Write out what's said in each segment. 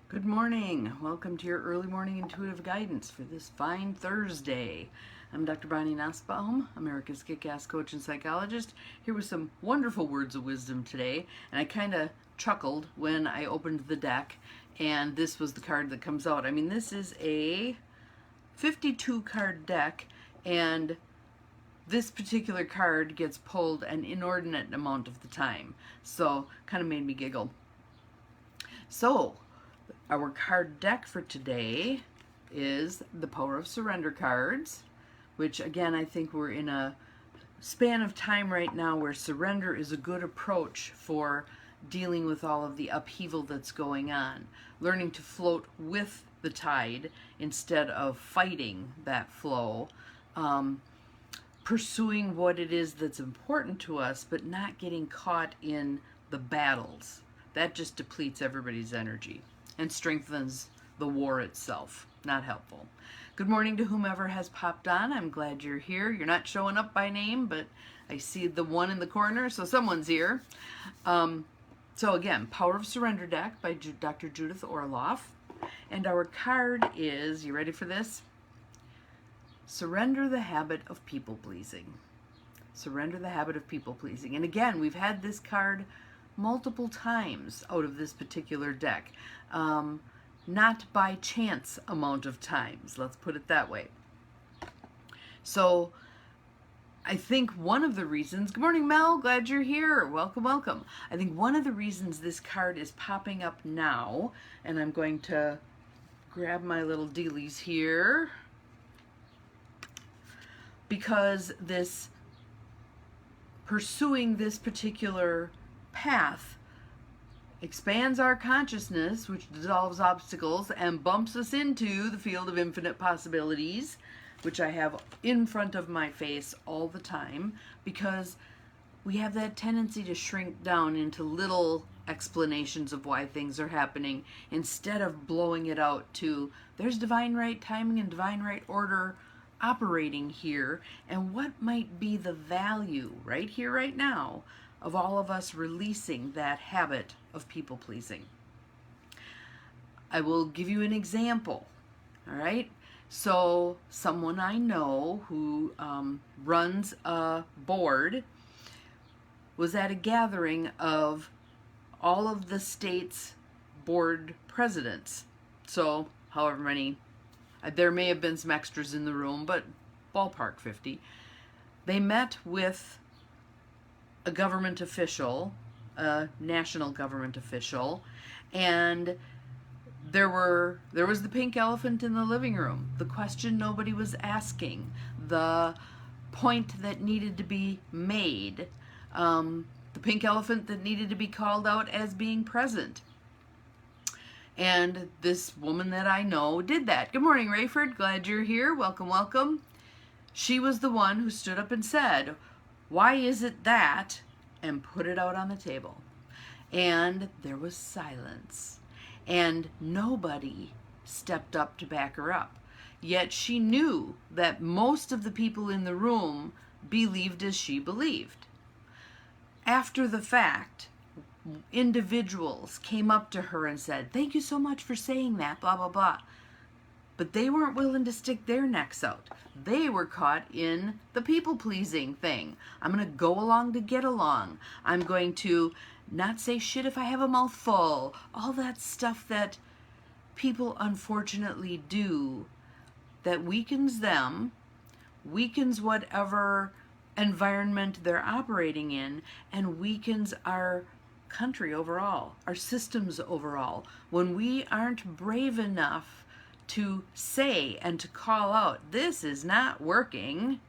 Good morning. Welcome to your early morning intuitive guidance for this fine Thursday. I'm Dr. Bonnie Nussbaum, America's Kick-Ass Coach and Psychologist, here with some wonderful words of wisdom today. And I kind of chuckled when I opened the deck and this was the card that comes out. I mean, this is a 52 card deck, and this particular card gets pulled an inordinate amount of the time. So, kind of made me giggle. So, our card deck for today is the Power of Surrender cards, which again, I think we're in a span of time right now where surrender is a good approach for dealing with all of the upheaval that's going on. Learning to float with the tide instead of fighting that flow. Pursuing what it is that's important to us, but not getting caught in the battles. That just depletes everybody's energy and strengthens the war itself. Not helpful. Good morning to whomever has popped on. I'm glad you're here. You're not showing up by name, but I see the one in the corner, so someone's here. So again, Power of Surrender deck by Dr. Judith Orloff. And our card is, you ready for this? Surrender the habit of people-pleasing. Surrender the habit of people-pleasing. And again, we've had this card multiple times out of this particular deck. Not by chance amount of times, let's put it that way. So I think one of the reasons, good morning Mel, glad you're here, welcome, welcome. I think one of the reasons this card is popping up now, and I'm going to grab my little dealies here, because this pursuing this particular path expands our consciousness, which dissolves obstacles and bumps us into the field of infinite possibilities, which I have in front of my face all the time, because we have that tendency to shrink down into little explanations of why things are happening instead of blowing it out to there's divine right timing and divine right order operating here, and what might be the value right here, right now, of all of us releasing that habit of people-pleasing. I will give you an example, all right? So someone I know who runs a board was at a gathering of all of the state's board presidents. So however many, there may have been some extras in the room, but ballpark 50. They met with a government official, a national government official, and there was the pink elephant in the living room, the question nobody was asking, the point that needed to be made, the pink elephant that needed to be called out as being present. And this woman that I know did that. Good morning, Rayford. Glad you're here. Welcome, welcome. She was the one who stood up and said, why is it that, and put it out on the table. And there was silence. And nobody stepped up to back her up. Yet she knew that most of the people in the room believed as she believed. After the fact, individuals came up to her and said, thank you so much for saying that, blah, blah, blah. But they weren't willing to stick their necks out. They were caught in the people-pleasing thing. I'm going to go along to get along. I'm going to not say shit if I have a mouthful. All that stuff that people unfortunately do that weakens them, weakens whatever environment they're operating in, and weakens our country overall, our systems overall. When we aren't brave enough to say and to call out, this is not working,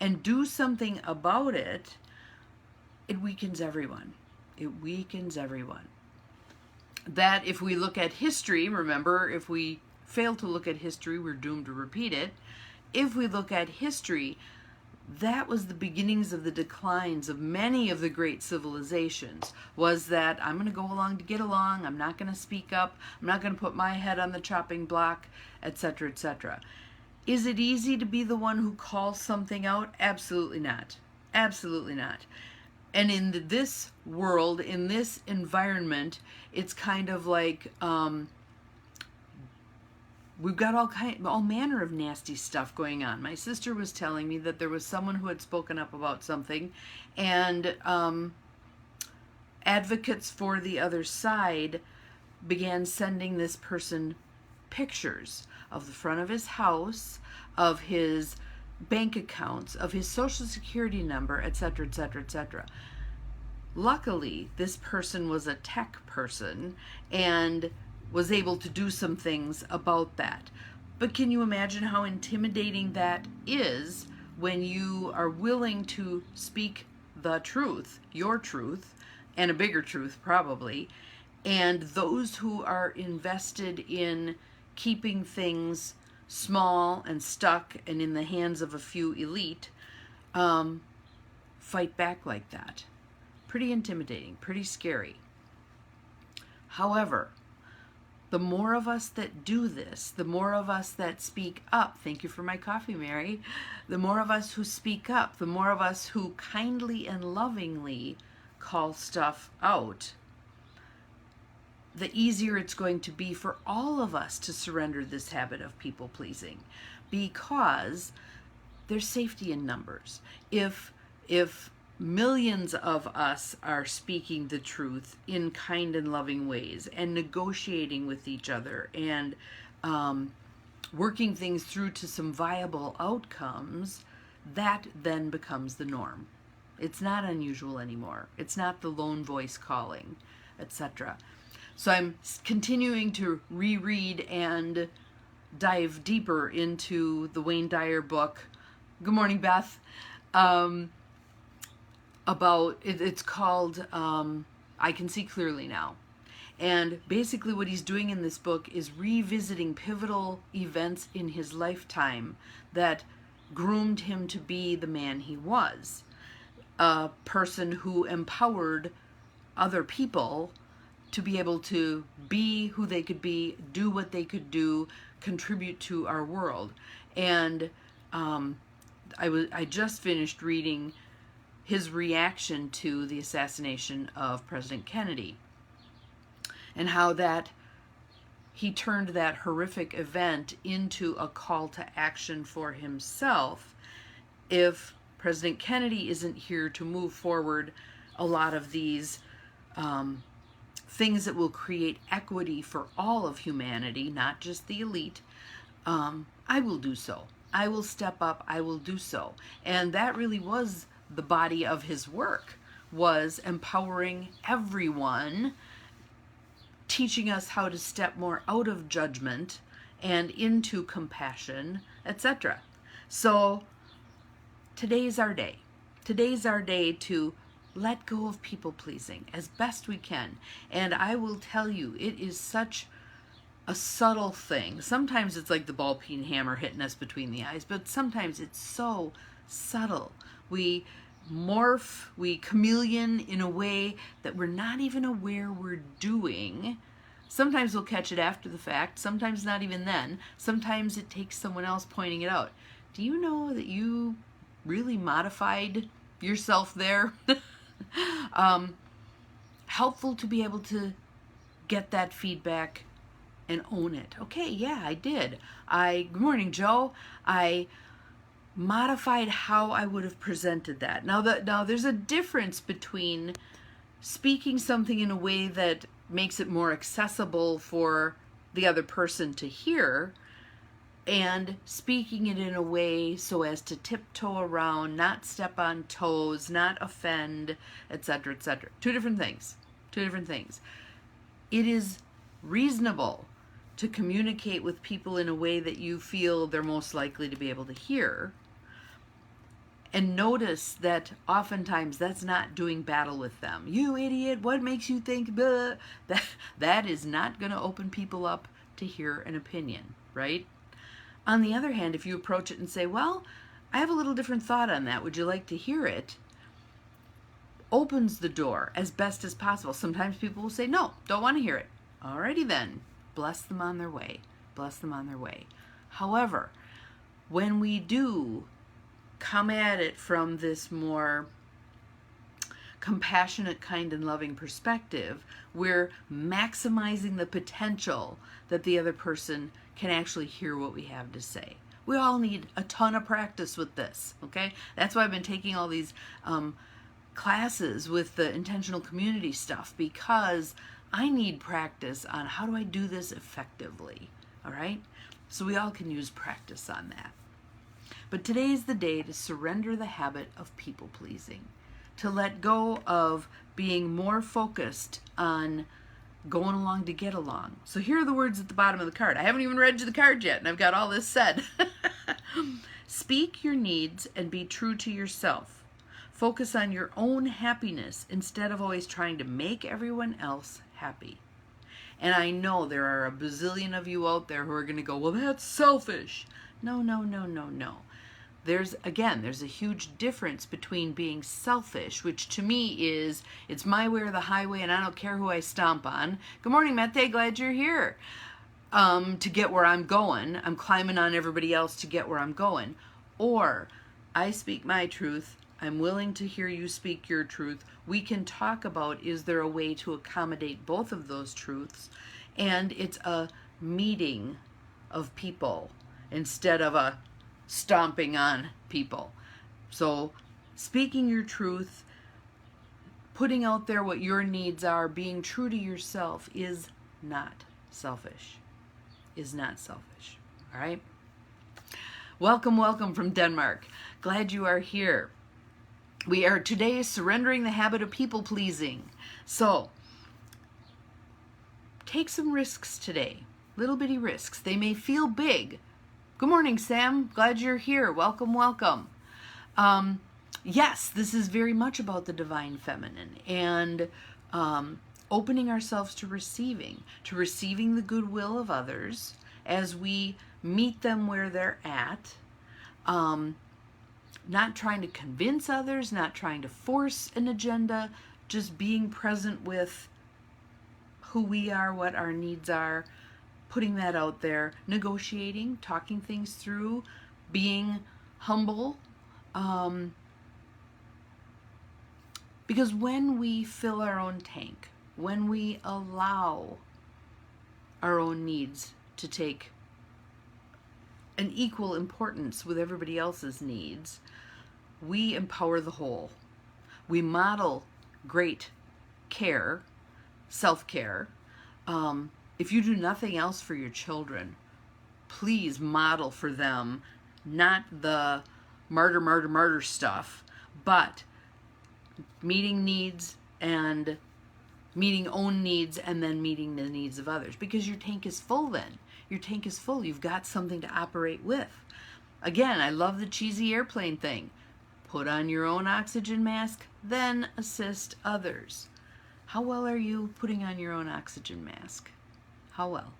and do something about it, it weakens everyone. It weakens everyone. That if we look at history, remember, if we fail to look at history, we're doomed to repeat it. If we look at history, that was the beginnings of the declines of many of the great civilizations, was that I'm going to go along to get along, I'm not going to speak up, I'm not going to put my head on the chopping block, etc., etc. Is it easy to be the one who calls something out? Absolutely not. Absolutely not. And in this world, in this environment, it's kind of like we've got all manner of nasty stuff going on. My sister was telling me that there was someone who had spoken up about something, and advocates for the other side began sending this person pictures of the front of his house, of his bank accounts, of his social security number, etc., etc., etc. Luckily, this person was a tech person and was able to do some things about that. But can you imagine how intimidating that is when you are willing to speak the truth, your truth, and a bigger truth probably, and those who are invested in keeping things small and stuck and in the hands of a few elite fight back like that? Pretty intimidating, pretty scary. However, the more of us that do this, the more of us that speak up, thank you for my coffee, Mary, the more of us who speak up, the more of us who kindly and lovingly call stuff out, the easier it's going to be for all of us to surrender this habit of people pleasing, because there's safety in numbers. If millions of us are speaking the truth in kind and loving ways and negotiating with each other and working things through to some viable outcomes, that then becomes the norm. It's not unusual anymore. It's not the lone voice calling, etc. So I'm continuing to reread and dive deeper into the Wayne Dyer book. Good morning, Beth. It's called I Can See Clearly Now. And basically what he's doing in this book is revisiting pivotal events in his lifetime that groomed him to be the man he was. A person who empowered other people to be able to be who they could be, do what they could do, contribute to our world. And I just finished reading his reaction to the assassination of President Kennedy, and how that he turned that horrific event into a call to action for himself. If President Kennedy isn't here to move forward a lot of these things that will create equity for all of humanity, not just the elite, I will do so. I will step up. I will do so. And that really was the body of his work, was empowering everyone, teaching us how to step more out of judgment and into compassion, etc. So today's our day. Today's our day to let go of people pleasing as best we can. And I will tell you, it is such a subtle thing. Sometimes it's like the ball peen hammer hitting us between the eyes, but sometimes it's so subtle. We morph, we chameleon in a way that we're not even aware we're doing. Sometimes we'll catch it after the fact, sometimes not even then. Sometimes it takes someone else pointing it out. Do you know that you really modified yourself there? Helpful to be able to get that feedback and own it. Okay, yeah, I did. Good morning, Joe. I modified how I would have presented that. Now there's a difference between speaking something in a way that makes it more accessible for the other person to hear, and speaking it in a way so as to tiptoe around, not step on toes, not offend, etc., etc. Two different things. It is reasonable to communicate with people in a way that you feel they're most likely to be able to hear. And notice that oftentimes that's not doing battle with them. You idiot, what makes you think blah? That is not going to open people up to hear an opinion, right? On the other hand, if you approach it and say, well, I have a little different thought on that, would you like to hear it? Opens the door as best as possible. Sometimes people will say, no, don't want to hear it. Alrighty then, bless them on their way. Bless them on their way. However, when we do come at it from this more compassionate, kind, and loving perspective, we're maximizing the potential that the other person can actually hear what we have to say. We all need a ton of practice with this, okay? That's why I've been taking all these classes with the intentional community stuff, because I need practice on how do I do this effectively, all right? So we all can use practice on that. But today is the day to surrender the habit of people pleasing, to let go of being more focused on going along to get along. So here are the words at the bottom of the card. I haven't even read you the card yet, and I've got all this said. Speak your needs and be true to yourself. Focus on your own happiness instead of always trying to make everyone else happy. And I know there are a bazillion of you out there who are going to go, well, that's selfish. No, no, no, no, no. There's a huge difference between being selfish, which to me is, it's my way or the highway, and I don't care who I stomp on. Good morning, Mette. Glad you're here. To get where I'm going. I'm climbing on everybody else to get where I'm going. Or, I speak my truth. I'm willing to hear you speak your truth. We can talk about, is there a way to accommodate both of those truths? And it's a meeting of people instead of a stomping on people. So speaking your truth, putting out there what your needs are, being true to yourself is not selfish. Is not selfish. All right? Welcome, welcome from Denmark. Glad you are here. We are today surrendering the habit of people pleasing. So take some risks today. Little bitty risks. They may feel big. Good morning, Sam. Glad you're here. Welcome, welcome. Yes, this is very much about the divine feminine and opening ourselves to receiving the goodwill of others as we meet them where they're at. Not trying to convince others, not trying to force an agenda, just being present with who we are, what our needs are, putting that out there, negotiating, talking things through, being humble. Because when we fill our own tank, when we allow our own needs to take an equal importance with everybody else's needs, we empower the whole. We model great care, self-care. If you do nothing else for your children, please model for them not the martyr stuff, but meeting needs and meeting own needs and then meeting the needs of others. Because your tank is full then. Your tank is full. You've got something to operate with. Again, I love the cheesy airplane thing. Put on your own oxygen mask, then assist others. How well are you putting on your own oxygen mask? How well?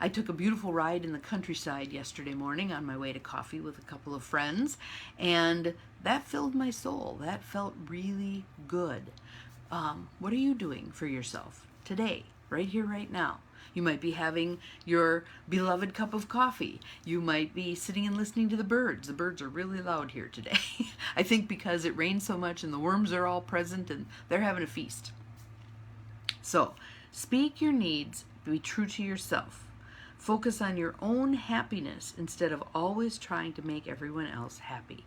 I took a beautiful ride in the countryside yesterday morning on my way to coffee with a couple of friends, and that filled my soul. That felt really good. What are you doing for yourself today, right here, right now? You might be having your beloved cup of coffee. You might be sitting and listening to the birds. The birds are really loud here today. I think because it rains so much and the worms are all present and they're having a feast. So, speak your needs, be true to yourself. Focus on your own happiness instead of always trying to make everyone else happy.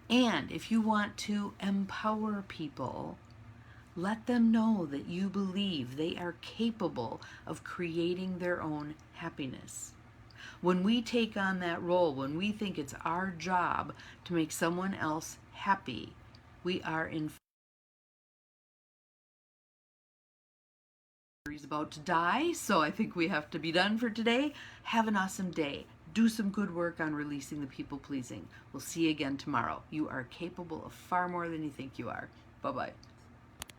And if you want to empower people, let them know that you believe they are capable of creating their own happiness. When we take on that role, when we think it's our job to make someone else happy, we are in. He's about to die, so I think we have to be done for today. Have an awesome day. Do some good work on releasing the people-pleasing. We'll see you again tomorrow. You are capable of far more than you think you are. Bye-bye.